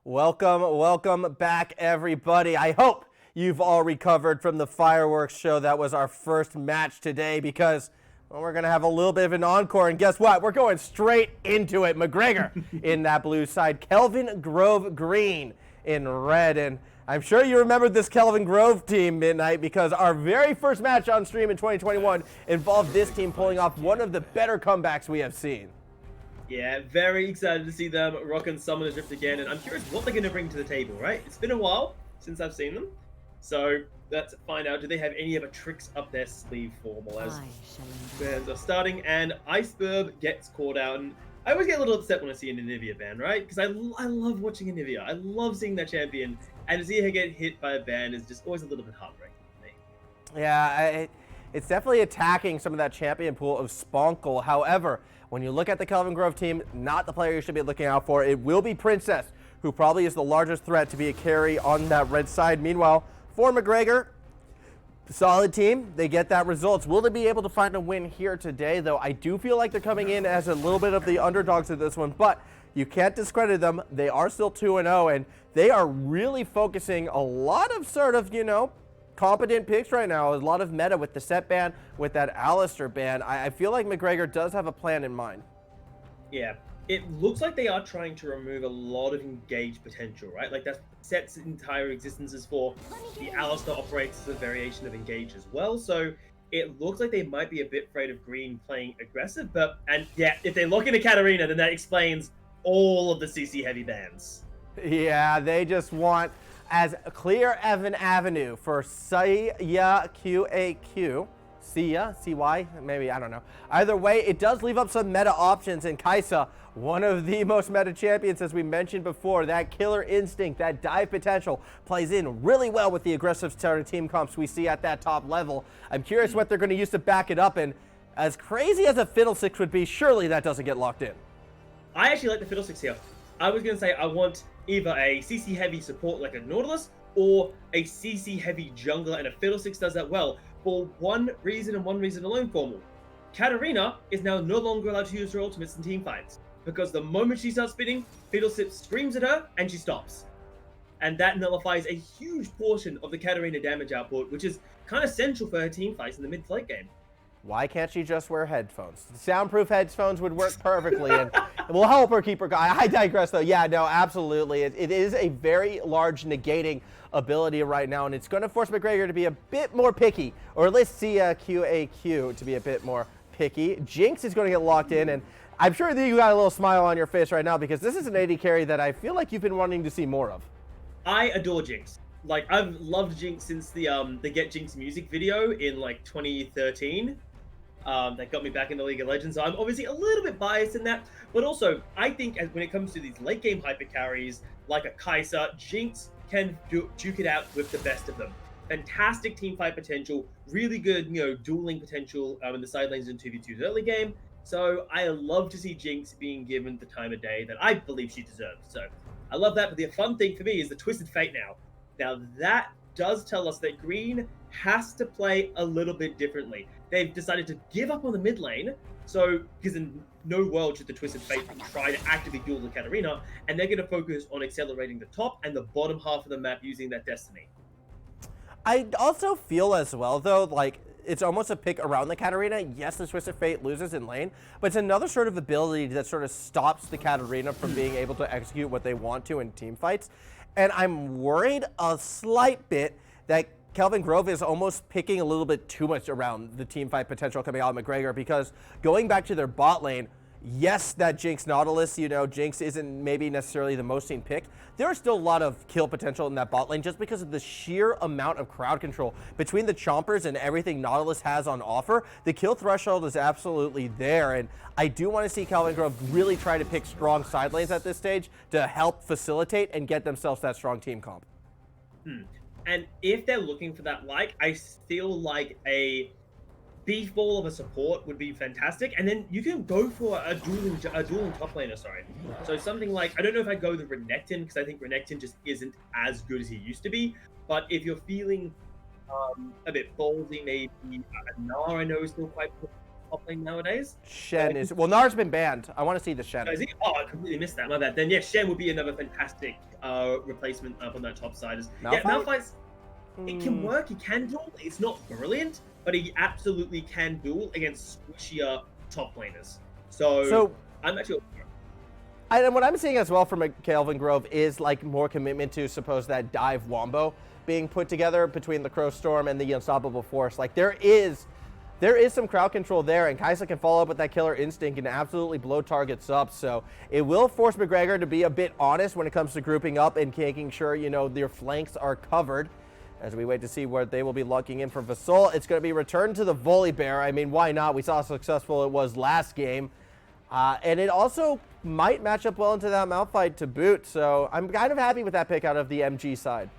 Welcome back, everybody. I hope you've all recovered from the fireworks show that was our first match today because we're going to have a little bit of an encore. And guess what? We're going straight into it. McGregor in that blue side, Kelvin Grove green in red. And I'm sure you remember this Kelvin Grove team, Midnight, because our very first match on stream in 2021 involved this team pulling off one of the better comebacks we have seen. Yeah, very excited to see them rocking Summoner's Rift again, and I'm curious what they're going to bring to the table, right? It's been a while since I've seen them, so let's find out. Do they have any other tricks up their sleeve for Molez? Bands are starting, and Iceberg gets caught out, and I always get a little upset when I see an Anivia ban, right? Because I love watching Anivia. I love seeing that champion, and to see her get hit by a ban is just always a little bit heartbreaking for me. Yeah, it's definitely attacking some of that champion pool of Sponkle. However, when you look at the Kelvin Grove team, not the player you should be looking out for. It will be Princess, who probably is the largest threat to be a carry on that red side. Meanwhile, for McGregor, solid team. They get that results. Will they be able to find a win here today, though? I do feel like they're coming in as a little bit of the underdogs in this one, but you can't discredit them. They are still 2-0, and they are really focusing a lot of sort of, competent picks right now. A lot of meta with the set ban, with that Alistar ban. I feel like McGregor does have a plan in mind. Yeah, it looks like they are trying to remove a lot of engage potential, right? Like that set's entire existence is for the Alistar operates as a variation of engage as well. So it looks like they might be a bit afraid of green playing aggressive, and yeah, if they lock into Katarina, then that explains all of the CC heavy bans. Yeah, they just want as clear of an avenue for Sia QAQ. Sia, CY, maybe, I don't know. Either way, it does leave up some meta options, and Kai'Sa, one of the most meta champions, as we mentioned before, that killer instinct, that dive potential, plays in really well with the aggressive starting team comps we see at that top level. I'm curious what they're going to use to back it up, and as crazy as a Fiddlesticks would be, surely that doesn't get locked in. I actually like the Fiddlesticks here. I was going to say I want either a CC heavy support like a Nautilus or a CC heavy jungler, and a Fiddlesticks does that well for one reason and one reason alone, Formal. Katarina is now no longer allowed to use her ultimates in team fights because the moment she starts spinning, Fiddlesticks screams at her and she stops. And that nullifies a huge portion of the Katarina damage output, which is kind of central for her team fights in the mid-late game. Why can't she just wear headphones? Soundproof headphones would work perfectly, and will help her keep her. I digress, though. Yeah, no, absolutely. It is a very large negating ability right now, and it's going to force McGregor to be a bit more picky, or at least see QAQ to be a bit more picky. Jinx is going to get locked in, and I'm sure that you got a little smile on your face right now because this is an AD carry that I feel like you've been wanting to see more of. I adore Jinx. Like, I've loved Jinx since the Get Jinx music video in like 2013. That got me back in the League of Legends. So I'm obviously a little bit biased in that, but also I think when it comes to these late game hyper carries like a Kai'Sa, Jinx can duke it out with the best of them. Fantastic team fight potential, really good, dueling potential in the side lanes in 2v2's early game. So I love to see Jinx being given the time of day that I believe she deserves. So I love that, but the fun thing for me is the Twisted Fate now. Now that does tell us that Green has to play a little bit differently. They've decided to give up on the mid lane, so because in no world should the Twisted Fate try to actively duel the Katarina, and they're going to focus on accelerating the top and the bottom half of the map using that Destiny. I also feel as well, though, like it's almost a pick around the Katarina. Yes, the Twisted Fate loses in lane, but it's another sort of ability that sort of stops the Katarina from being able to execute what they want to in team fights. And I'm worried a slight bit that Kelvin Grove is almost picking a little bit too much around the team fight potential coming out of McGregor, because going back to their bot lane, yes, that Jinx Nautilus, Jinx isn't maybe necessarily the most seen pick. There is still a lot of kill potential in that bot lane just because of the sheer amount of crowd control. Between the Chompers and everything Nautilus has on offer, the kill threshold is absolutely there, and I do want to see Kelvin Grove really try to pick strong side lanes at this stage to help facilitate and get themselves that strong team comp. And if they're looking for that, I feel like a beef ball of a support would be fantastic, and then you can go for a dueling top laner. So something like, I don't know if I go the Renekton, because I think Renekton just isn't as good as he used to be. But if you're feeling a bit ballsy, maybe Gnar I know is still quite good. top lane nowadays. Shen is well. Nar's been banned. I want to see the Shen. Is he? Oh, I completely missed that. My bad. Then yeah, Shen would be another fantastic replacement up on that top side. Yeah, Malphite's it can work. He can duel. It's not brilliant, but he absolutely can duel against squishier top laners. So I'm actually. And what I'm seeing as well from Kelvin Grove is like more commitment to suppose that dive wombo being put together between the Crow Storm and the Unstoppable Force. Like there is some crowd control there, and Kai'Sa can follow up with that killer instinct and absolutely blow targets up. So it will force McGregor to be a bit honest when it comes to grouping up and making sure, you know, their flanks are covered. As we wait to see where they will be locking in for Vassal, it's going to be returned to the Volibear. I mean, why not? We saw how successful it was last game. And it also might match up well into that Malphite to boot. So I'm kind of happy with that pick out of the MG side.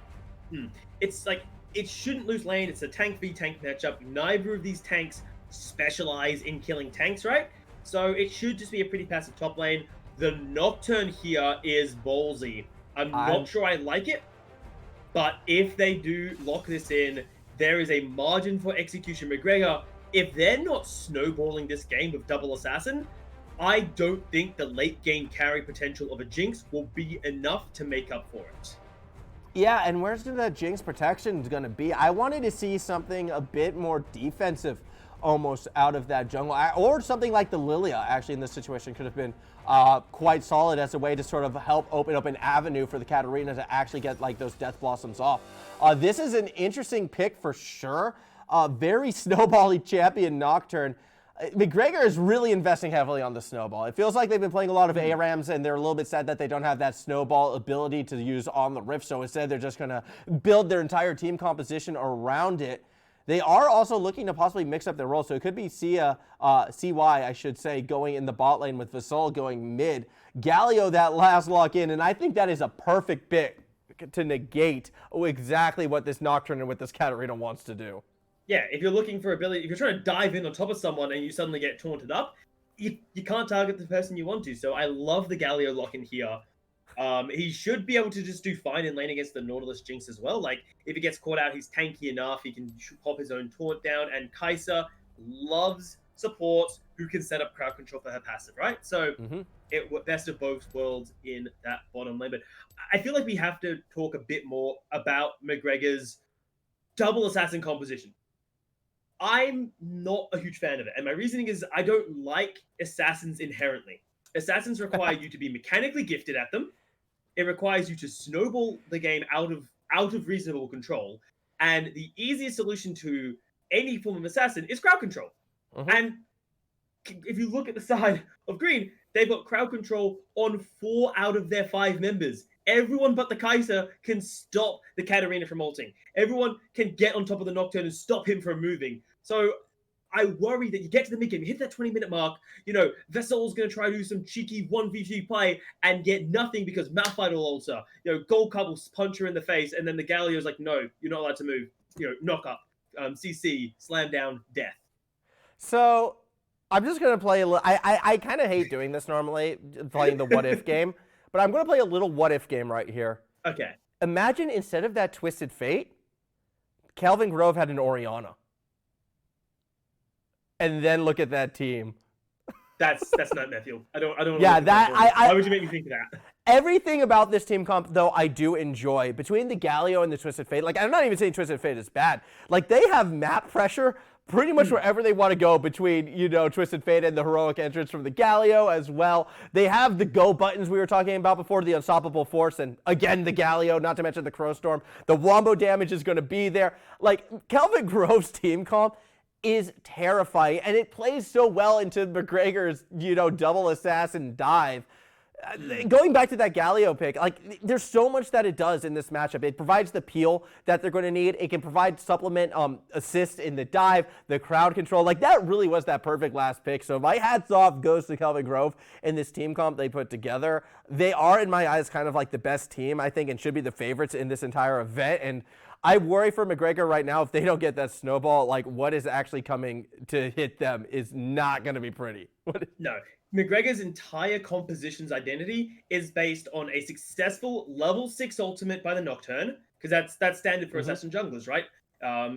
It's like, it shouldn't lose lane. It's a tank v tank matchup. Neither of these tanks specialize in killing tanks, right? So it should just be a pretty passive top lane. The Nocturne here is ballsy. I'm not sure I like it, but if they do lock this in, there is a margin for execution. McGregor, if they're not snowballing this game with double assassin, I don't think the late game carry potential of a Jinx will be enough to make up for it. Yeah, and where's that Jinx protection going to be? I wanted to see something a bit more defensive almost out of that jungle. Or something like the Lilia, actually, in this situation could have been quite solid as a way to sort of help open up an avenue for the Katarina to actually get like those Death Blossoms off. This is an interesting pick for sure. Very snowbally champion Nocturne. McGregor is really investing heavily on the snowball. It feels like they've been playing a lot of ARAMs, and they're a little bit sad that they don't have that snowball ability to use on the Rift, so instead they're just going to build their entire team composition around it. They are also looking to possibly mix up their roles, so it could be CY, I should say, going in the bot lane with Vassal going mid. Galio that last lock in, and I think that is a perfect pick to negate exactly what this Nocturne and what this Katarina wants to do. Yeah, if you're looking for ability, if you're trying to dive in on top of someone and you suddenly get taunted up, you can't target the person you want to. So I love the Galio lock in here. He should be able to just do fine in lane against the Nautilus Jinx as well. Like, if he gets caught out, he's tanky enough. He can pop his own taunt down. And Kai'Sa loves supports who can set up crowd control for her passive, right? So it best of both worlds in that bottom lane. But I feel like we have to talk a bit more about McGregor's double assassin composition. I'm not a huge fan of it. And my reasoning is I don't like assassins inherently. Assassins require you to be mechanically gifted at them. It requires you to snowball the game out of reasonable control. And the easiest solution to any form of assassin is crowd control. And if you look at the side of green, they've got crowd control on 4 out of their 5 members. Everyone but the Kai'Sa can stop the Katarina from ulting. Everyone can get on top of the Nocturne and stop him from moving. So I worry that you get to the mid-game, you hit that 20-minute mark, you know, Vessel's going to try to do some cheeky 1v3 play and get nothing because Malphite will alter. You know, Goldcup will punch her in the face, and then the Galio's like, no, you're not allowed to move. You know, knock up, CC, slam down, death. So I'm just going to play a little... I kind of hate doing this normally, playing the what-if game. But I'm going to play a little what-if game right here. Okay. Imagine instead of that Twisted Fate, Kelvin Grove had an Orianna. And then look at that team. That's Nightmare Fuel. I don't. Yeah, why would you make me think of that? Everything about this team comp, though, I do enjoy. Between the Galio and the Twisted Fate, like, I'm not even saying Twisted Fate is bad. Like, they have map pressure pretty much wherever they want to go between, you know, Twisted Fate and the heroic entrance from the Galio as well. They have the go buttons we were talking about before, the Unstoppable Force, and again, the Galio, not to mention the Crow Storm. The Wombo damage is going to be there. Like, Kelvin Grove's team comp is terrifying, and it plays so well into McGregor's, you know, double assassin dive. Going back to that Galio pick, like, there's so much that it does in this matchup. It provides the peel that they're going to need. It can provide supplement assist in the dive, the crowd control. Like, that really was that perfect last pick. So my hats off goes to Kelvin Grove and this team comp they put together. They are, in my eyes, kind of like the best team, I think, and should be the favorites in this entire event. And I worry for McGregor right now, if they don't get that snowball, like, what is actually coming to hit them is not going to be pretty. No. McGregor's entire composition's identity is based on a successful level 6 ultimate by the Nocturne, because that's standard for assassin junglers, right?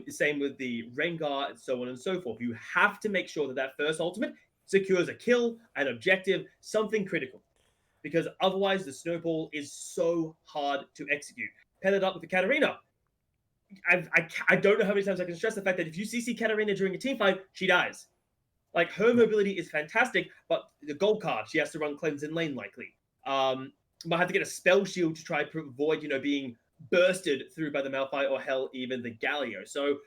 Same with the Rengar, and so on and so forth. You have to make sure that that first ultimate secures a kill, an objective, something critical. Because otherwise the snowball is so hard to execute. Pair it up with the Katarina. I don't know how many times I can stress the fact that if you CC Katarina during a team fight, she dies. Like, her mobility is fantastic, but the gold card, she has to run cleanse in lane likely. Might have to get a spell shield to try to avoid, being bursted through by the Malphite or hell, even the Galio. So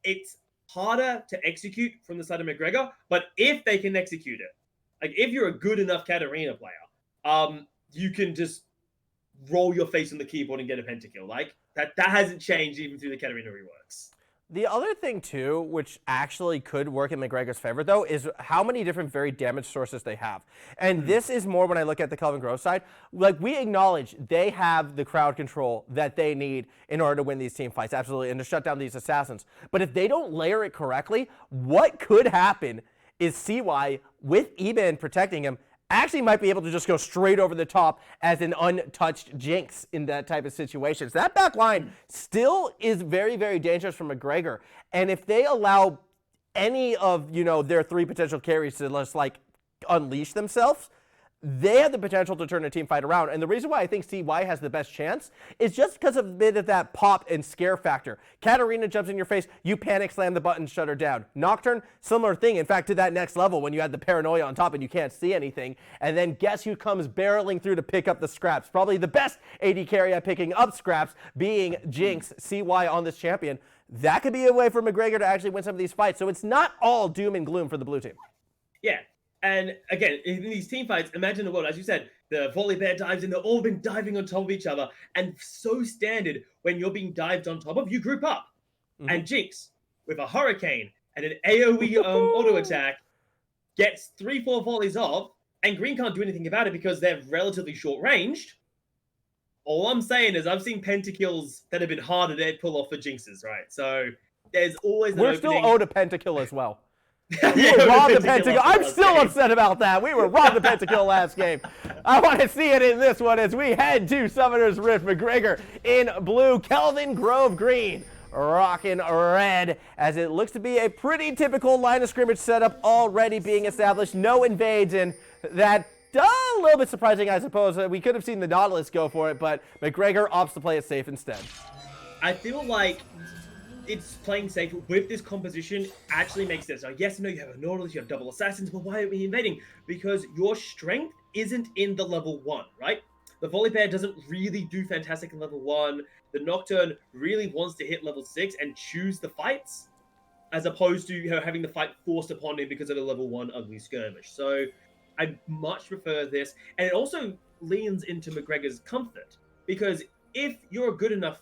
it's harder to execute from the side of McGregor, but if they can execute it, like if you're a good enough Katarina player, you can just roll your face on the keyboard and get a pentakill. Like that hasn't changed even through the Katarina reworks. The other thing, too, which actually could work in McGregor's favor, though, is how many different very damaged sources they have. And this is more when I look at the Kelvin Grove side. Like, we acknowledge they have the crowd control that they need in order to win these team fights, absolutely, and to shut down these assassins. But if they don't layer it correctly, what could happen is CY, with E-Man protecting him, actually might be able to just go straight over the top as an untouched Jinx in that type of situation. So that back line still is very, very dangerous for McGregor. And if they allow any of, their three potential carries to just, unleash themselves, they have the potential to turn a team fight around. And the reason why I think CY has the best chance is just because of a bit of that pop and scare factor. Katarina jumps in your face, you panic, slam the button, shut her down. Nocturne, similar thing. In fact, to that next level when you had the paranoia on top and you can't see anything. And then guess who comes barreling through to pick up the scraps? Probably the best AD carry at picking up scraps being Jinx, CY on this champion. That could be a way for McGregor to actually win some of these fights. So it's not all doom and gloom for the blue team. Yeah. And again, in these team fights, imagine the world, as you said, the Volibear dives in, they've all been diving on top of each other. And so standard, when you're being dived on top of, you group up. And Jinx, with a Hurricane and an AoE auto attack, gets 3-4 volleys off, and Green can't do anything about it because they're relatively short-ranged. All I'm saying is I've seen pentakills that have been harder to pull off for Jinxes, right? So there's always an We're opening. still owed a pentakill as well. We were robbed the pentakill. I'm still upset about that. We were robbed the pentakill last game. I want to see it in this one as we head to Summoner's Rift. McGregor in blue, Kelvin Grove green, rocking red, as it looks to be a pretty typical line of scrimmage setup already being established. No invades, and that a little bit surprising, I suppose. We could have seen the Nautilus go for it, but McGregor opts to play it safe instead. I feel like it's playing safe with this composition actually makes sense. Now, yes, I know you have a Nautilus, you have double assassins, but why are we invading? Because your strength isn't in the level 1, right? The Volibear doesn't really do fantastic in level 1. The Nocturne really wants to hit level 6 and choose the fights, as opposed to having the fight forced upon him because of a level 1 ugly skirmish. So I much prefer this. And it also leans into McGregor's comfort, because if you're a good enough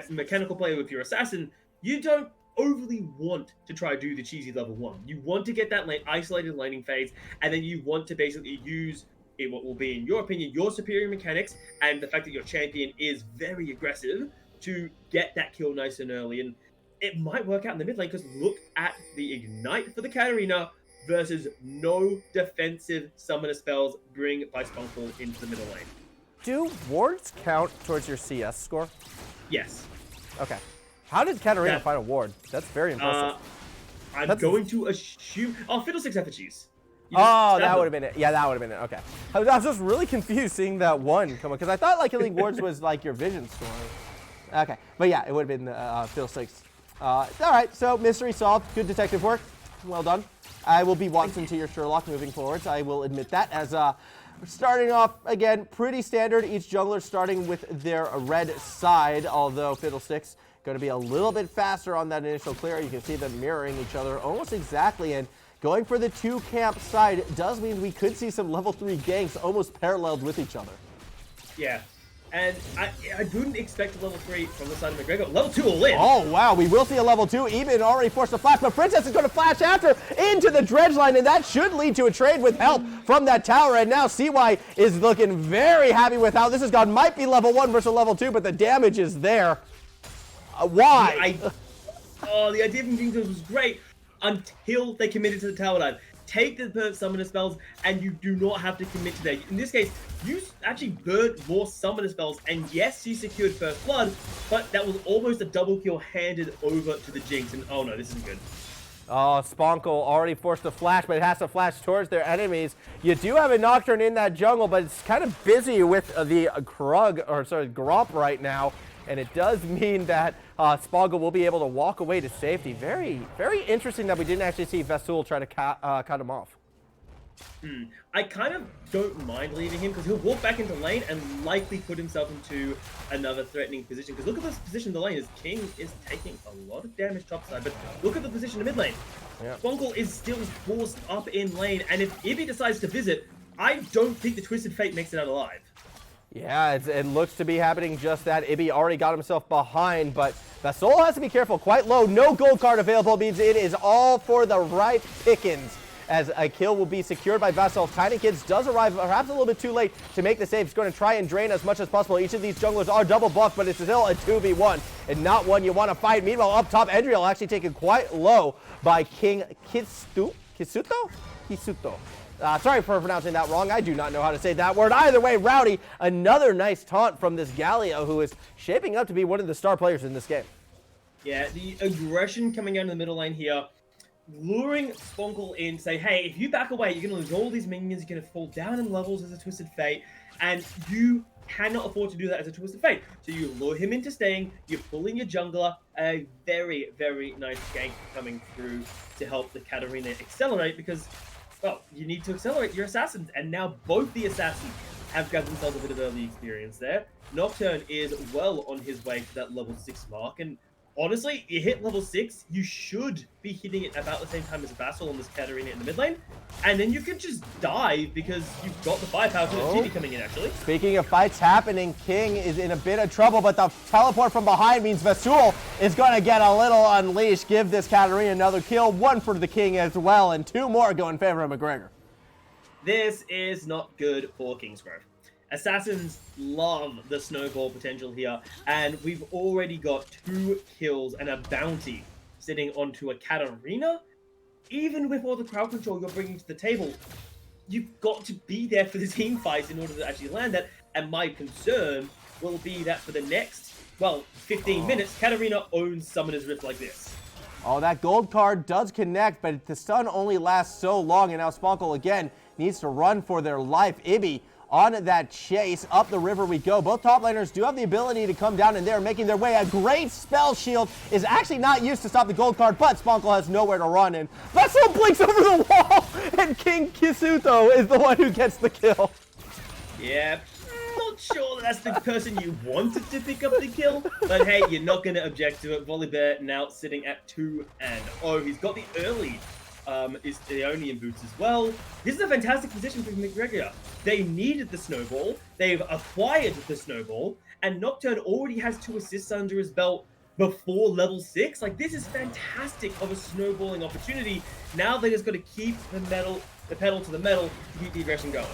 mechanical player with your assassin, you don't overly want to try to do the cheesy level 1. You want to get that isolated laning phase, and then you want to basically use what will be, in your opinion, your superior mechanics and the fact that your champion is very aggressive to get that kill nice and early. And it might work out in the mid lane, because look at the Ignite for the Katarina versus no defensive summoner spells bring by Spunkle into the middle lane. Do wards count towards your CS score? Yes. Okay. How did Katarina find a ward? That's very impressive. I'm going to assume... Oh, Fiddlesticks effigies. Oh, that would have been it. Yeah, that would have been it. Okay. I was just really confused seeing that one come up, because I thought killing wards was your vision score. Okay. But yeah, it would have been Fiddlesticks. All right, so mystery solved. Good detective work. Well done. I will be Watson to your Sherlock moving forwards. I will admit that. As starting off, again, pretty standard. Each jungler starting with their red side, although Fiddlesticks going to be a little bit faster on that initial clear. You can see them mirroring each other almost exactly, and going for the 2-camp side does mean we could see some level 3 ganks almost paralleled with each other. Yeah, and I wouldn't expect a level 3 from the side of McGregor. Level 2 will win. Oh, wow, we will see a level 2. Even already forced to flash, but Princess is going to flash after into the dredge line, and that should lead to a trade with help from that tower. And now CY is looking very happy with how this has gone. Might be level 1 versus level 2, but the damage is there. Why? The idea of Invinctus was great until they committed to the tower dive. take the burnt summoner spells, and you do not have to commit to that. In this case, you actually burnt more summoner spells, and yes, you secured first blood, but that was almost a double kill handed over to the Jinx, and oh no, this isn't good. Oh, Spunkle already forced to flash, but it has to flash towards their enemies. You do have a Nocturne in that jungle, but it's kind of busy with the Gromp right now. And it does mean that Spunkle will be able to walk away to safety. Very, very interesting that we didn't actually see Vasul try to cut him off. I kind of don't mind leaving him because he'll walk back into lane and likely put himself into another threatening position. Because look at this position in the lane. As King is taking a lot of damage topside, but look at the position in mid lane. Yeah. Spunkle is still forced up in lane, and if Ibby decides to visit, I don't think the Twisted Fate makes it out alive. Yeah, it looks to be happening just that. Ibby already got himself behind, but Vasul has to be careful. Quite low. No gold card available means it is all for the right pickings, as a kill will be secured by Vasul. Tiny Kids does arrive perhaps a little bit too late to make the save. He's going to try and drain as much as possible. Each of these junglers are double buffed, but it's still a 2v1 and not one you want to fight. Meanwhile, up top, Endriel actually taken quite low by King Kisuto? Sorry for pronouncing that wrong. I do not know how to say that word. Either way, Rowdy, another nice taunt from this Galio, who is shaping up to be one of the star players in this game. Yeah, the aggression coming out in the middle lane here, luring Spunkle in, say, hey, if you back away, you're going to lose all these minions, you're going to fall down in levels as a Twisted Fate, and you cannot afford to do that as a Twisted Fate. So you lure him into staying, you're pulling your jungler, a very, very nice gank coming through to help the Katarina accelerate, because, well, you need to accelerate your assassins, and now both the assassins have grabbed themselves a bit of early experience there. Nocturne is well on his way to that level 6 mark, and honestly, you hit level 6, you should be hitting it about the same time as Vasul on this Katarina in the mid lane, and then you can just die because you've got the firepower to the TV coming in, actually. Speaking of fights happening, King is in a bit of trouble, but the teleport from behind means Vasul is going to get a little unleashed, give this Katarina another kill, one for the King as well, and two more go in favor of McGregor. This is not good for Kingsgrove. Assassins love the snowball potential here, and we've already got 2 kills and a bounty sitting onto a Katarina. Even with all the crowd control you're bringing to the table, you've got to be there for the team fights in order to actually land that, and my concern will be that for the next, well, 15 minutes, Katarina owns Summoner's Rift like this. Oh, that gold card does connect, but the stun only lasts so long, and now Spunkle again needs to run for their life. Ibby on that chase, up the river we go. Both top laners do have the ability to come down, and they're making their way. A great spell shield is actually not used to stop the gold card, but Spunkle has nowhere to run, and Vasul blinks over the wall, and King Kisuto is the one who gets the kill. Yeah, not sure that's the person you wanted to pick up the kill, but hey, you're not going to object to it. Volibear now sitting at 2-0. He's got the early is the Aeonian boots as well. This is a fantastic position for McGregor. They needed the snowball, they've acquired the snowball, and Nocturne already has 2 assists under his belt before level 6. Like, this is fantastic of a snowballing opportunity. Now they just got to keep the pedal to the metal to keep the aggression going.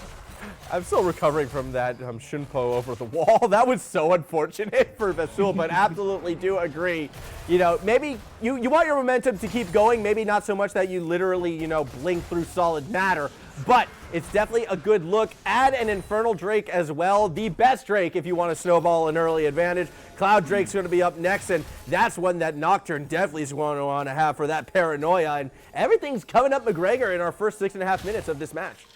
I'm still recovering from that Shunpo over the wall. That was so unfortunate for Vasul, but absolutely do agree. You know, maybe you want your momentum to keep going, maybe not so much that you literally, you know, blink through solid matter, but it's definitely a good look. Add an Infernal Drake as well, the best Drake if you want to snowball an early advantage. Cloud Drake's going to be up next, and that's one that Nocturne definitely is going to want to have for that paranoia, and everything's coming up McGregor in our first 6.5 minutes of this match.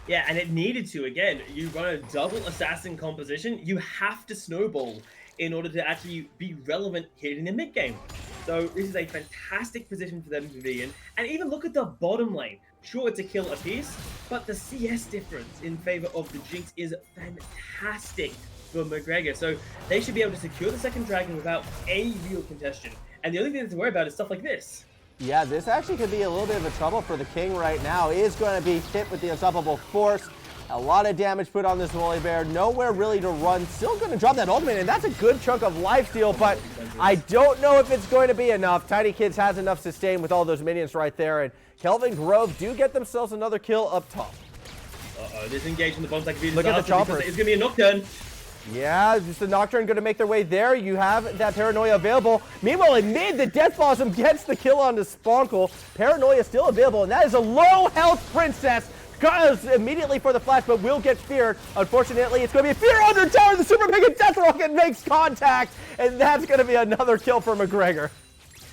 Yeah, and it needed to. Again, you run a double assassin composition. You have to snowball in order to actually be relevant here in the mid game. So this is a fantastic position for them to be in. And even look at the bottom lane. Sure, it's a kill apiece, but the CS difference in favor of the Jinx is fantastic for McGregor. So they should be able to secure the second dragon without any real congestion. And the only thing to worry about is stuff like this. Yeah, this actually could be a little bit of a trouble for the King right now. He is going to be hit with the Unstoppable Force. A lot of damage put on this Volibear. Nowhere really to run. Still going to drop that ultimate, and that's a good chunk of lifesteal, but I don't know if it's going to be enough. Tiny Kids has enough sustain with all those minions right there, and Kelvin Grove do get themselves another kill up top. Uh-oh, disengage from the bomb like Look at the choppers. It's going to be a Nocturne. Yeah, just the Nocturne going to make their way there. You have that Paranoia available. Meanwhile, in mid, the Death Blossom gets the kill on the Spunkle. Paranoia still available, and that is a low-health Princess. Goes immediately for the flash, but will get feared. Unfortunately, it's going to be a fear under tower. The Super Mega Death Rocket makes contact, and that's going to be another kill for McGregor.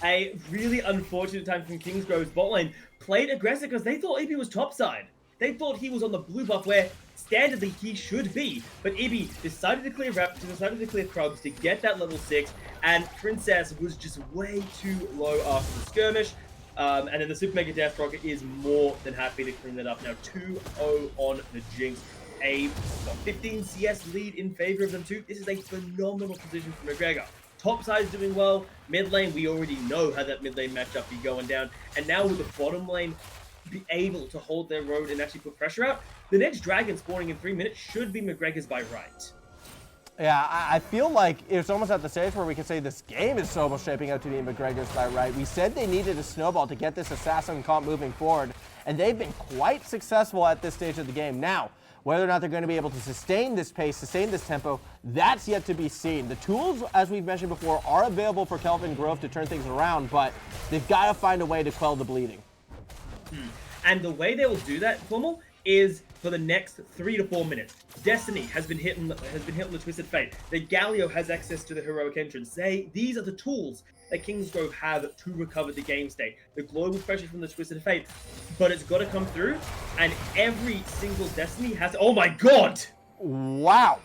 A really unfortunate time from Kingsgrove's bot lane. Played aggressive because they thought Ibby was topside. They thought he was on the blue buff where standardly he should be. But Ibby decided to clear Raptors, decided to clear Krugs to get that level 6, and Princess was just way too low after the skirmish. And then the Super Mega Death Rocket is more than happy to clean that up. Now 2-0 on the Jinx. A 15 CS lead in favor of them too. This is a phenomenal position for McGregor. Top side is doing well. Mid lane, we already know how that mid lane matchup be going down. And now with the bottom lane be able to hold their road and actually put pressure out, the next dragon spawning in 3 minutes should be McGregor's by right. Yeah, I feel like it's almost at the stage where we can say this game is almost shaping out to be McGregor's by right. We said they needed a snowball to get this assassin comp moving forward, and they've been quite successful at this stage of the game. Now, whether or not they're going to be able to sustain this pace, sustain this tempo, that's yet to be seen. The tools, as we've mentioned before, are available for Kelvin Grove to turn things around, but they've got to find a way to quell the bleeding. And the way they will do that, Formal, is for the next 3 to 4 minutes. Destiny has been hit on the Twisted Fate. The Galio has access to the heroic entrance. These are the tools that Kingsgrove have to recover the game state. The global pressure from the Twisted Fate, but it's got to come through, and every single Destiny has. Oh my God! Wow.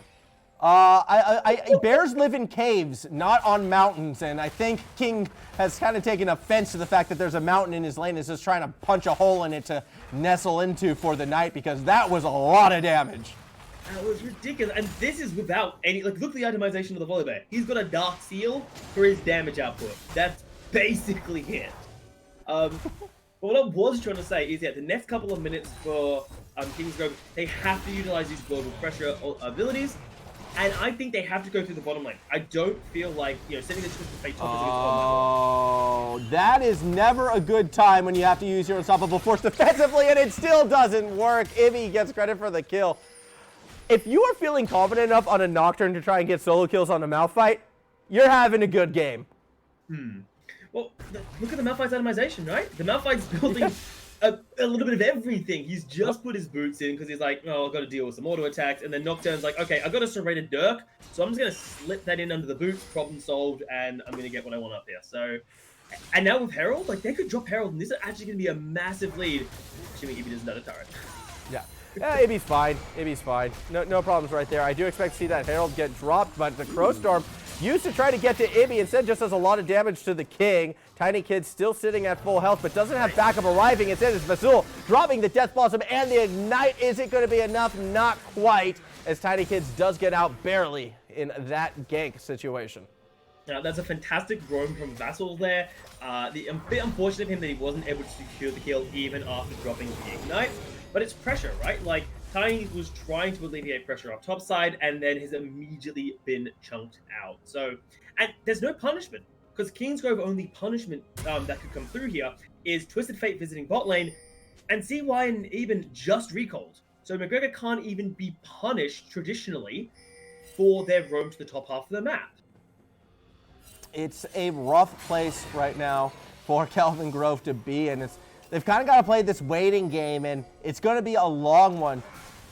Bears live in caves, not on mountains, and I think King has kind of taken offense to the fact that there's a mountain in his lane and is just trying to punch a hole in it to nestle into for the night, because that was a lot of damage. That was ridiculous, and this is without any, look at the itemization of the Volibear. He's got a Dark Seal for his damage output. That's basically it. But what I was trying to say is that the next couple of minutes for Kingsgrove, they have to utilize these global pressure abilities. And I think they have to go through the bottom lane. I don't feel like, sending the Twisted Fate top is against Oh, that is never a good time when you have to use your Unstoppable Force defensively, and it still doesn't work. Ibby gets credit for the kill. If you are feeling confident enough on a Nocturne to try and get solo kills on a Malphite, you're having a good game. Well, look at the Malphite's itemization, right? The Malphite's building a little bit of everything. He's just put his boots in because he's like, oh, I've got to deal with some auto attacks. And then Nocturne's like, okay, I've got a serrated Dirk, so I'm just going to slip that in under the boots, problem solved, and I'm going to get what I want up here. So, and now with Herald, like, they could drop Herald, and this is actually going to be a massive lead, assuming Ibby doesn't have a turret. Yeah. Yeah, Ibby's fine. Ibby's fine. No problems right there. I do expect to see that Herald get dropped, but the Crowstorm used to try to get to Ibby. Instead, just does a lot of damage to the King. Tiny Kid still sitting at full health, but doesn't have backup arriving. Instead, it's Vasul dropping the Death Blossom and the Ignite. Is it going to be enough? Not quite, as Tiny Kids does get out barely in that gank situation. Now, that's a fantastic roam from Vassal there. A bit unfortunate of him that he wasn't able to secure the kill even after dropping the Ignite. But it's pressure, right? Like, Tiny was trying to alleviate pressure off top side and then has immediately been chunked out. So, and there's no punishment, because Kingsgrove only punishment that could come through here is Twisted Fate visiting bot lane, and CY and Eben just recalled. So McGregor can't even be punished traditionally for their roam to the top half of the map. It's a rough place right now for Kelvin Grove to be in. They've kind of got to play this waiting game, and it's going to be a long one.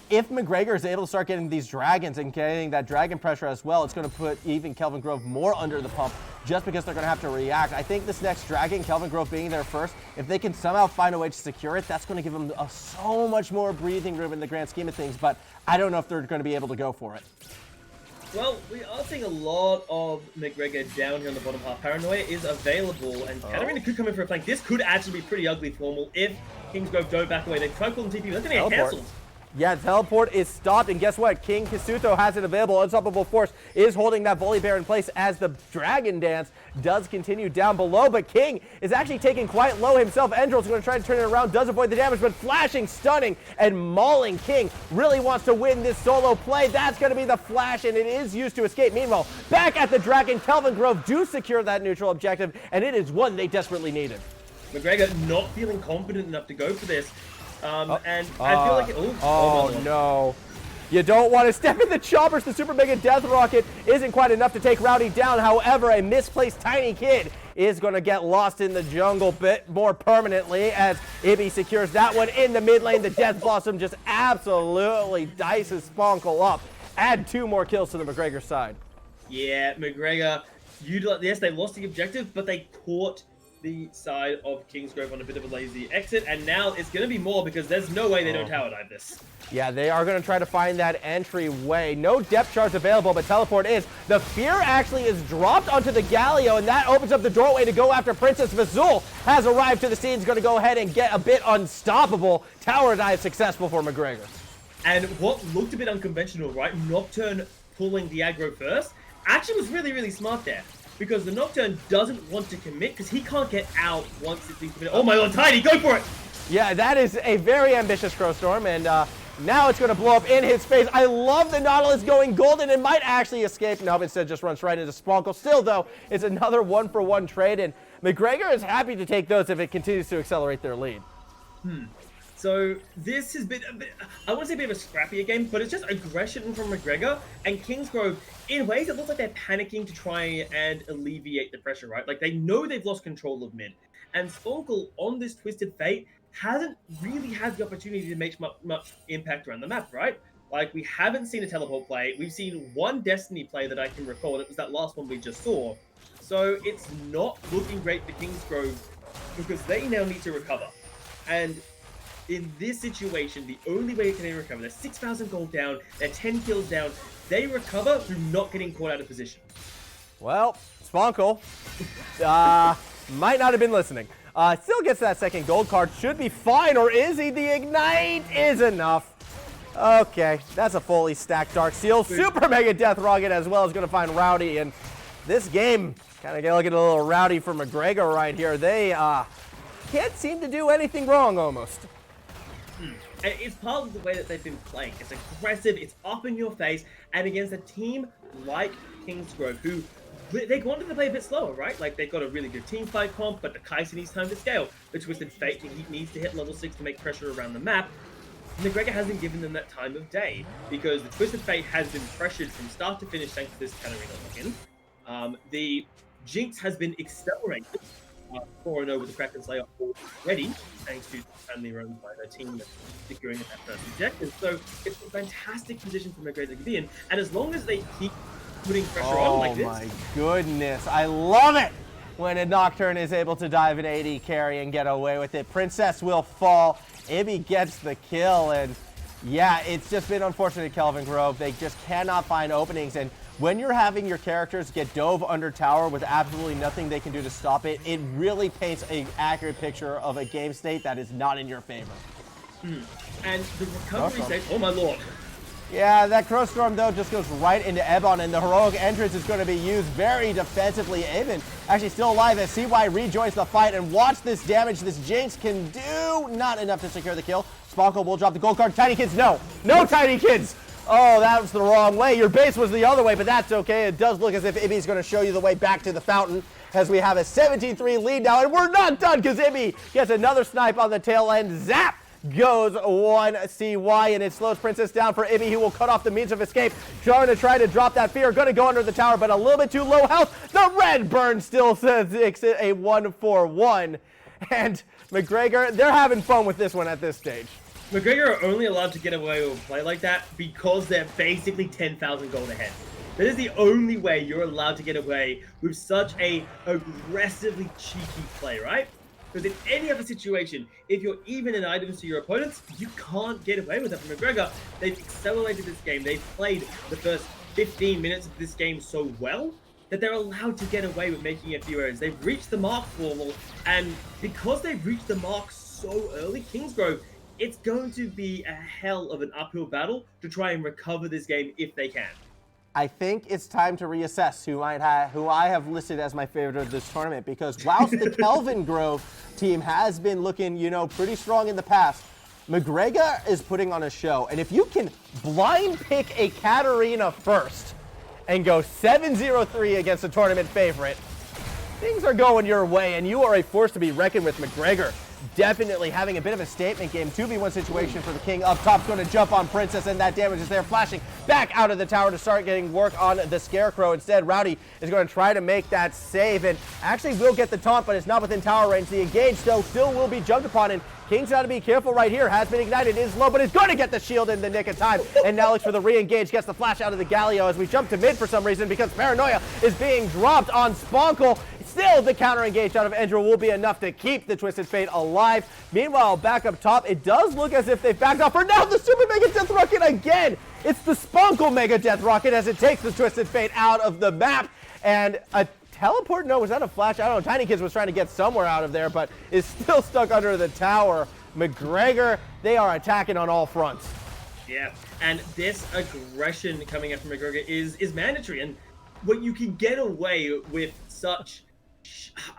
If McGregor is able to start getting these dragons and getting that dragon pressure as well, it's going to put even Kelvin Grove more under the pump just because they're going to have to react. I think this next dragon, Kelvin Grove being there first, if they can somehow find a way to secure it, that's going to give them so much more breathing room in the grand scheme of things, but I don't know if they're going to be able to go for it. Well, we are seeing a lot of McGregor down here on the bottom half. Paranoia is available, and Katarina could come in for a flank. This could actually be pretty ugly, Formal, if Kingsgrove don't back away. They try calling TP, but that's going to get cancelled. Yeah, teleport is stopped, and guess what? King Kisuto has it available. Unstoppable Force is holding that Volibear in place as the Dragon Dance does continue down below, but King is actually taken quite low himself. Endrill's going to try to turn it around, does avoid the damage, but flashing, stunning, and mauling. King really wants to win this solo play. That's going to be the flash, and it is used to escape. Meanwhile, back at the Dragon, Kelvin Grove do secure that neutral objective, and it is one they desperately needed. McGregor not feeling confident enough to go for this. And I feel like... no. You don't want to step in the choppers. The Super Mega Death Rocket isn't quite enough to take Rowdy down. However, a misplaced Tiny Kid is going to get lost in the jungle bit more permanently as Ibby secures that one in the mid lane. The Death Blossom just absolutely dices Spunkle up. Add 2 more kills to the McGregor side. Yeah, McGregor, yes, they lost the objective, but they caught the side of Kingsgrove on a bit of a lazy exit, and now it's going to be more because there's no way they don't tower dive this. Yeah, they are going to try to find that entryway. No depth charge available, but teleport is. The fear actually is dropped onto the Galio, and that opens up the doorway to go after Princess Vazul. Has arrived to the scene, is going to go ahead and get a bit unstoppable. Tower dive successful for McGregor. And what looked a bit unconventional, right? Nocturne pulling the aggro first actually was really, really smart there. Because the Nocturne doesn't want to commit because he can't get out once it's been committed. Oh my god, Tiny, go for it! Yeah, that is a very ambitious Crowstorm, and now it's going to blow up in his face. I love the Nautilus going golden and might actually escape. No, instead just runs right into Spunkle. Still, though, it's another 1-for-1 trade, and McGregor is happy to take those if it continues to accelerate their lead. So this has been a bit, I want to say a bit of a scrappier game, but it's just aggression from McGregor and Kingsgrove in ways that look like they're panicking to try and alleviate the pressure, right? Like they know they've lost control of mid. And Spunkle on this Twisted Fate hasn't really had the opportunity to make much impact around the map, right? Like we haven't seen a teleport play. We've seen one Destiny play that I can recall, and it was that last one we just saw. So it's not looking great for Kingsgrove because they now need to recover. And in this situation, the only way they can recover, they're 6,000 gold down, they're 10 kills down, they recover through not getting caught out of position. Well, Spunkle might not have been listening. Still gets that second gold card, should be fine, or is he? The Ignite is enough. Okay, that's a fully stacked Dark Seal. Super Mega Death Rocket as well is going to find Rowdy, and this game kind of looking a little rowdy for McGregor right here. They can't seem to do anything wrong almost. And it's part of the way that they've been playing. It's aggressive, it's up in your face, and against a team like Kingsgrove, who they wanted to play a bit slower, right? Like they've got a really good team fight comp, but the Kai'Sa needs time to scale. The Twisted Fate he needs to hit level 6 to make pressure around the map. McGregor hasn't given them that time of day because the Twisted Fate has been pressured from start to finish thanks to this Katarina lock-in. The Jinx has been accelerated. 4-0 with the Kraken Slayer already, thanks to timely runs by their team securing that first objective. So it's a fantastic position for McGregor to be in, and as long as they keep putting pressure on like this. Oh my goodness, I love it when a Nocturne is able to dive an AD carry and get away with it. Princess will fall, Ibby gets the kill, and yeah, it's just been unfortunate Kelvin Grove. They just cannot find openings, and when you're having your characters get dove under tower with absolutely nothing they can do to stop it, it really paints an accurate picture of a game state that is not in your favor. And the recovery state, oh my lord. Yeah, that Crowstorm though just goes right into Ebon, and the heroic entrance is going to be used very defensively. Aven actually still alive as CY rejoins the fight, and watch this damage this Jinx can do. Not enough to secure the kill. Spunkle will drop the gold card. Tiny Kids, no Tiny Kids. Oh, that was the wrong way. Your base was the other way, but that's okay. It does look as if Ibby's going to show you the way back to the fountain as we have a 17-3 lead now, and we're not done because Ibby gets another snipe on the tail end. Zap goes one CY, and it slows Princess down for Ibby, who will cut off the means of escape. Trying to try to drop that fear. Going to go under the tower, but a little bit too low health. The red burn still says it's a 1-for-1. And McGregor, they're having fun with this one at this stage. McGregor are only allowed to get away with a play like that because they're basically 10,000 gold ahead. That is the only way you're allowed to get away with such a aggressively cheeky play, right? Because in any other situation, if you're even in items to your opponents, you can't get away with it from McGregor. They've accelerated this game. They've played the first 15 minutes of this game so well that they're allowed to get away with making a few errors. They've reached the mark formal, and because they've reached the mark so early, Kingsgrove, it's going to be a hell of an uphill battle to try and recover this game if they can. I think it's time to reassess who I have listed as my favorite of this tournament, because whilst the Kelvin Grove team has been looking, pretty strong in the past, McGregor is putting on a show. And if you can blind pick a Katarina first and go 7-0-3 against a tournament favorite, things are going your way, and you are a force to be reckoned with. McGregor definitely having a bit of a statement game. 2v1 situation for the King. Up top, going to jump on Princess, and that damage is there. Flashing back out of the tower to start getting work on the Scarecrow. Instead, Rowdy is going to try to make that save, and actually will get the taunt, but it's not within tower range. The engage, though, still will be jumped upon, and King's got to be careful right here. Has been ignited, is low, but is going to get the shield in the nick of time. And now looks for the re-engage, gets the flash out of the Galio as we jump to mid for some reason because Paranoia is being dropped on Spunkle. Still, the counter-engage out of Endra will be enough to keep the Twisted Fate alive. Meanwhile, back up top, it does look as if they've backed off. For now, the Super Mega Death Rocket again. It's the Spunkle Mega Death Rocket as it takes the Twisted Fate out of the map. And a teleport? No, was that a flash? I don't know. Tiny Kids was trying to get somewhere out of there, but is still stuck under the tower. McGregor, they are attacking on all fronts. Yeah, and this aggression coming up from McGregor is mandatory. And what you can get away with such,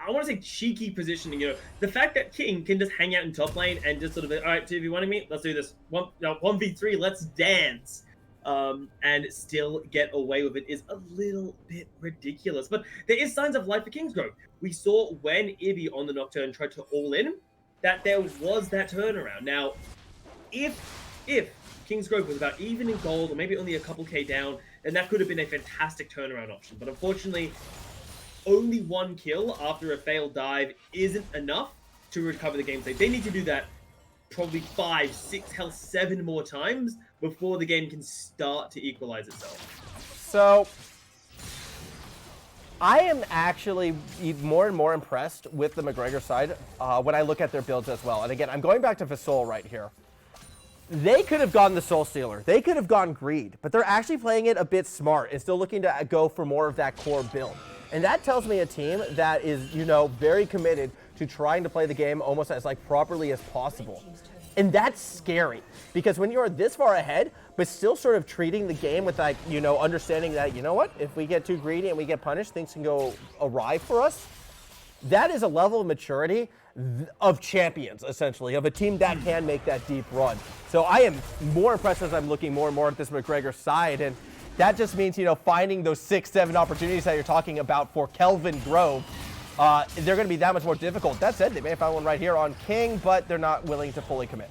I want to say, cheeky positioning, the fact that King can just hang out in top lane and just sort of, all right, 2v1ing me, let's do this. 1v3, let's dance. And still get away with it is a little bit ridiculous. But there is signs of life for Kingsgrove. We saw when Ibby on the Nocturne tried to all in, that there was that turnaround. Now, if Kingsgrove was about even in gold, or maybe only a couple K down, then that could have been a fantastic turnaround option. But unfortunately, only one kill after a failed dive isn't enough to recover the game state. They need to do that probably 5, 6, hell 7 more times before the game can start to equalize itself. So, I am actually more and more impressed with the McGregor side when I look at their builds as well. And again, I'm going back to Vasol right here. They could have gone the Soul Stealer. They could have gone Greed, but they're actually playing it a bit smart and still looking to go for more of that core build. And that tells me a team that is, very committed to trying to play the game almost as properly as possible. And that's scary because when you're this far ahead, but still sort of treating the game with understanding that, if we get too greedy and we get punished, things can go awry for us. That is a level of maturity of champions, essentially, of a team that can make that deep run. So I am more impressed as I'm looking more and more at this McGregor side. And that just means, finding those 6, 7 opportunities that you're talking about for Kelvin Grove. They're going to be that much more difficult. That said, they may have found one right here on King, but they're not willing to fully commit.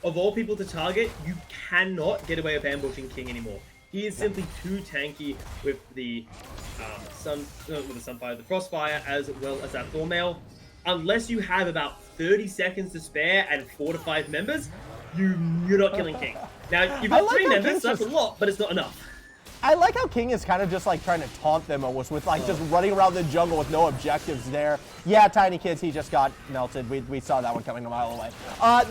Of all people to target, you cannot get away with ambushing King anymore. He is simply too tanky with the Sunfire, the Frostfire, as well as that Thornmail. Unless you have about 30 seconds to spare and 4 to 5 members, you're not killing King. Now, you've got 3 members, so that's a lot, but it's not enough. I like how King is kind of just trying to taunt them almost with just running around the jungle with no objectives there. Yeah, Tiny Kids, he just got melted. We saw that one coming a mile away.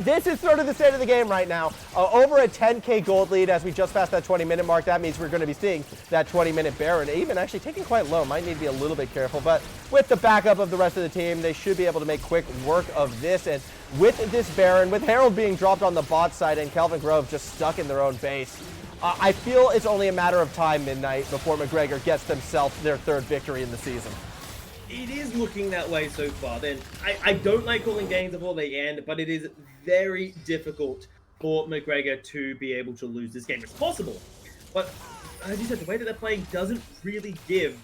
This is sort of the state of the game right now. Over a 10K gold lead as we just passed that 20-minute mark. That means we're going to be seeing that 20-minute Baron. Even actually taking quite low. Might need to be a little bit careful. But with the backup of the rest of the team, they should be able to make quick work of this. And with this Baron, with Herald being dropped on the bot side and Kelvin Grove just stuck in their own base, I feel it's only a matter of time, Midnight, before McGregor gets themselves their 3rd victory in the season. It is looking that way so far. Then I don't like calling games before they end, but it is very difficult for McGregor to be able to lose this game. It's possible, but as you said, the way that they're playing doesn't really give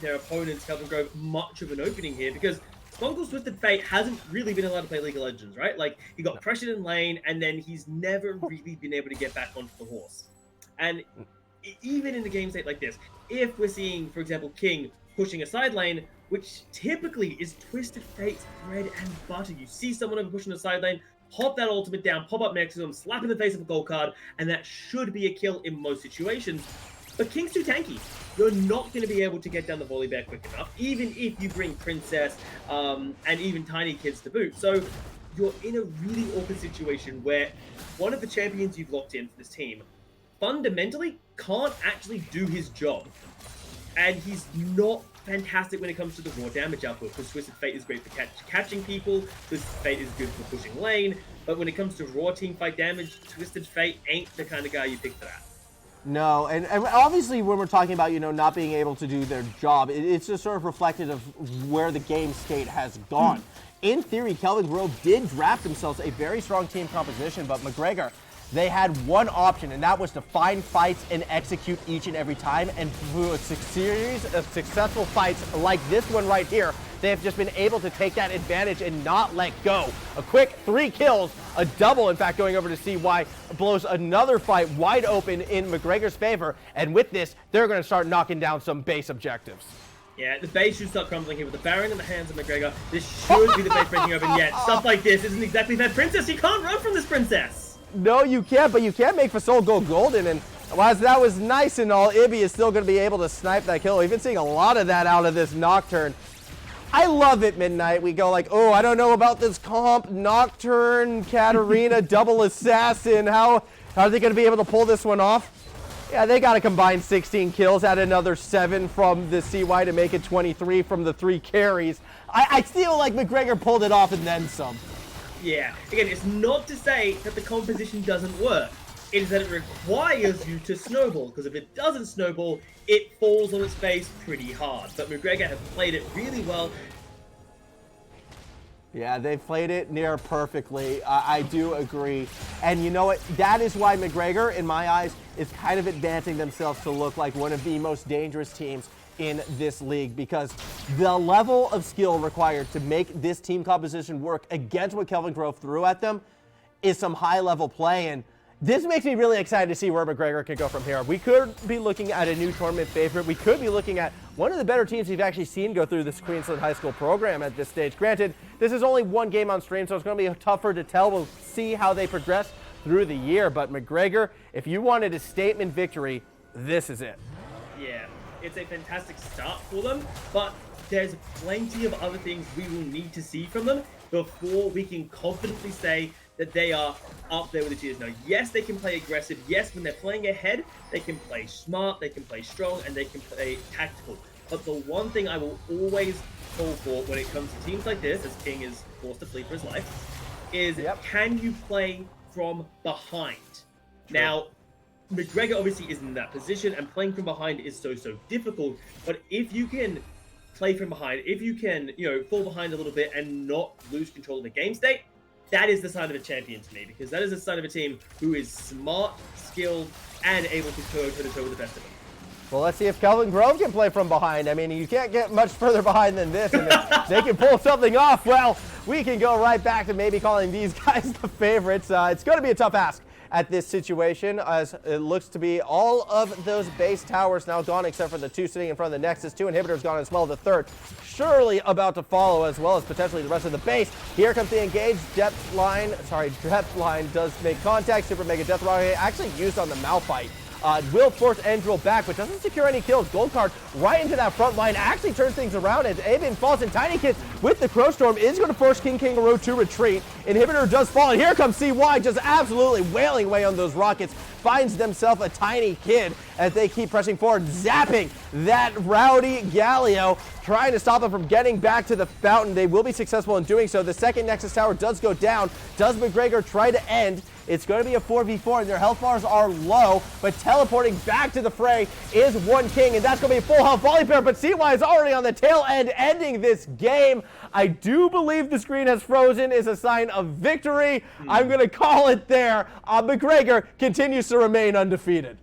their opponents, Kelvin Grove, much of an opening here because Spunkle's Twisted Fate hasn't really been allowed to play League of Legends, right? He got pressured in lane, and then he's never really been able to get back onto the horse. And even in a game state like this, if we're seeing, for example, King pushing a side lane, which typically is Twisted Fate's bread and butter. You see someone over pushing a side lane, pop that ultimate down, pop up next to him, slap in the face of a gold card, and that should be a kill in most situations. But King's too tanky. You're not going to be able to get down the volley bear quick enough, even if you bring Princess and even Tiny Kids to boot. So you're in a really awkward situation where one of the champions you've locked in for this team fundamentally can't actually do his job. And he's not fantastic when it comes to the raw damage output, because Twisted Fate is great for catching people, Twisted Fate is good for pushing lane, but when it comes to raw teamfight damage, Twisted Fate ain't the kind of guy you pick for that. No, and obviously when we're talking about, not being able to do their job, it's just sort of reflective of where the game state has gone. In theory, Kelvin Grove did draft themselves a very strong team composition, but McGregor, they had one option, and that was to find fights and execute each and every time, and through a series of successful fights like this one right here, They have just been able to take that advantage and not let go. A quick 3 kills, a double, in fact, going over to CY, blows another fight wide open in McGregor's favor. And with this, they're going to start knocking down some base objectives. Yeah, the base should start crumbling here with the Baron in the hands of McGregor. This should be the base breaking open, yet stuff like this isn't exactly that princess. You can't run from this princess. No, you can't, but you can make Fasol go golden. And while that was nice and all, Ibby is still going to be able to snipe that kill. We've been seeing a lot of that out of this Nocturne. I love it, Midnight. We go like, oh, I don't know about this comp, Nocturne, Katarina, double assassin. How are they going to be able to pull this one off? Yeah, they got to combine 16 kills, add another 7 from the CY to make it 23 from the 3 carries. I feel like McGregor pulled it off and then some. Yeah, again, it's not to say that the composition doesn't work. It is that it requires you to snowball, because if it doesn't snowball, it falls on its face pretty hard. But McGregor has played it really well. Yeah, they played it near perfectly. I do agree. And you know what? That is why McGregor, in my eyes, is kind of advancing themselves to look like one of the most dangerous teams in this league, because the level of skill required to make this team composition work against what Kelvin Grove threw at them is some high-level play. And this makes me really excited to see where McGregor can go from here. We could be looking at a new tournament favorite. We could be looking at one of the better teams we've actually seen go through this Queensland High School program at this stage. Granted, this is only one game on stream, so it's going to be tougher to tell. We'll see how they progress through the year. But McGregor, if you wanted a statement victory, this is it. Yeah, it's a fantastic start for them, but there's plenty of other things we will need to see from them before we can confidently say that they are up there with the tiers now. Yes, they can play aggressive. Yes, when they're playing ahead, they can play smart, they can play strong, and they can play tactical. But the one thing I will always call for when it comes to teams like this, as King is forced to flee for his life, is can you play from behind? True. Now, McGregor obviously is in that position, and playing from behind is so difficult. But if you can play from behind, if you can, fall behind a little bit and not lose control of the game state, that is the sign of a champion to me, because that is the sign of a team who is smart, skilled, and able to go toe-to-toe with the best of them. Well, let's see if Kelvin Grove can play from behind. I mean, you can't get much further behind than this. And if they can pull something off, well, we can go right back to maybe calling these guys the favorites. It's going to be a tough ask at this situation, as it looks to be all of those base towers now gone, except for the 2 sitting in front of the Nexus. 2 inhibitors gone as well. The 3rd surely about to follow, as well as potentially the rest of the base. Here comes the engaged depth line. Depth line does make contact. Super Mega Death Rocket actually used on the Malphite. Will force Andril back, but doesn't secure any kills. Gold card right into that front line, actually turns things around as Aben falls, and Tiny Kid with the Crow Storm is going to force King Kangaroo to retreat. Inhibitor does fall, and here comes CY just absolutely wailing away on those rockets. Finds themselves a Tiny Kid as they keep pressing forward, zapping that rowdy Galio, trying to stop them from getting back to the fountain. They will be successful in doing so. The second Nexus Tower does go down. Does McGregor try to end? It's going to be a 4v4, and their health bars are low, but teleporting back to the fray is one King, and that's going to be a full health volley pair, but CY is already on the tail end, ending this game. I do believe the screen has frozen is a sign of victory. I'm going to call it there. McGregor continues to remain undefeated.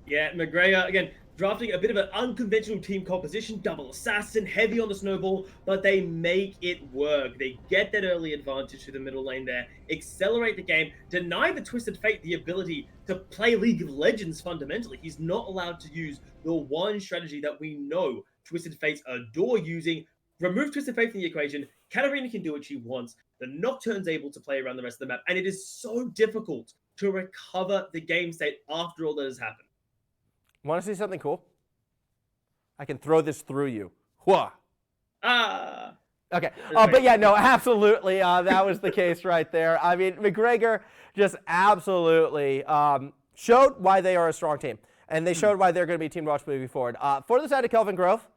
Yeah, McGregor, again, drafting a bit of an unconventional team composition, double assassin, heavy on the snowball, but they make it work. They get that early advantage to the middle lane there, accelerate the game, deny the Twisted Fate the ability to play League of Legends fundamentally. He's not allowed to use the one strategy that we know Twisted Fates adore using. Remove Twisted Fate from the equation, Katarina can do what she wants, the Nocturne's able to play around the rest of the map, and it is so difficult to recover the game state after all that has happened. Want to see something cool? I can throw this through you. Hwah. Ah. Okay. But yeah, no, absolutely. That was the case right there. I mean, McGregor just absolutely showed why they are a strong team. And they showed why they're going to be a team to watch moving forward. For the side of Kelvin Grove,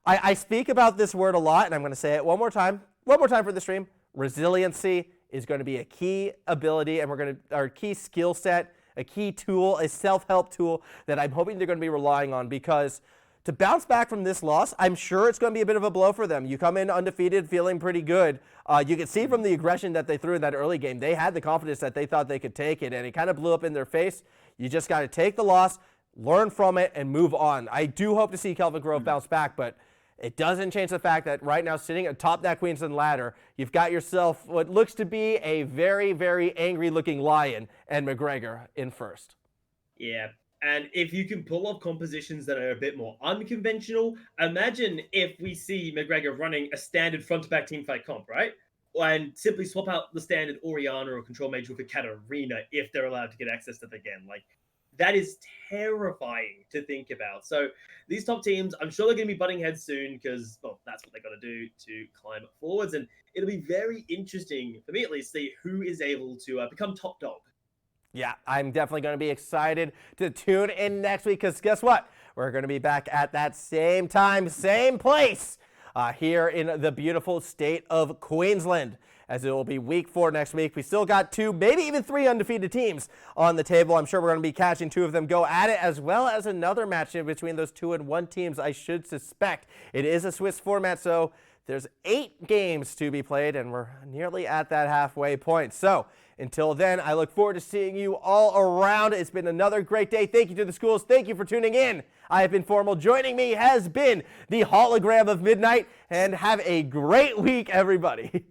I speak about this word a lot, and I'm going to say it one more time for the stream. Resiliency is going to be a key ability, and our key skill set, a key tool, a self-help tool that I'm hoping they're going to be relying on, because to bounce back from this loss, I'm sure it's going to be a bit of a blow for them. You come in undefeated, feeling pretty good. You can see from the aggression that they threw in that early game, they had the confidence that they thought they could take it, and it kind of blew up in their face. You just got to take the loss, learn from it, and move on. I do hope to see Kelvin Grove bounce back, but It doesn't change the fact that right now, sitting atop that Queensland ladder, you've got yourself what looks to be a very, very angry-looking Lion and McGregor in first. Yeah. And if you can pull off compositions that are a bit more unconventional, imagine if we see McGregor running a standard front-to-back teamfight comp, right? And simply swap out the standard Orianna or Control Mage with a Katarina if they're allowed to get access to the game. Like, that is terrifying to think about. So these top teams, I'm sure they're going to be butting heads soon because, well, that's what they got to do to climb forwards. And it'll be very interesting, for me at least, see who is able to become top dog. Yeah, I'm definitely going to be excited to tune in next week because guess what? We're going to be back at that same time, same place here in the beautiful state of Queensland, as it will be week 4 next week. We still got 2, maybe even 3 undefeated teams on the table. I'm sure we're going to be catching 2 of them go at it, as well as another match in between those 2-1 teams, I should suspect. It is a Swiss format, so there's 8 games to be played, and we're nearly at that halfway point. So until then, I look forward to seeing you all around. It's been another great day. Thank you to the schools. Thank you for tuning in. I have been Formal. Joining me has been the Hologram of Midnight, and have a great week, everybody.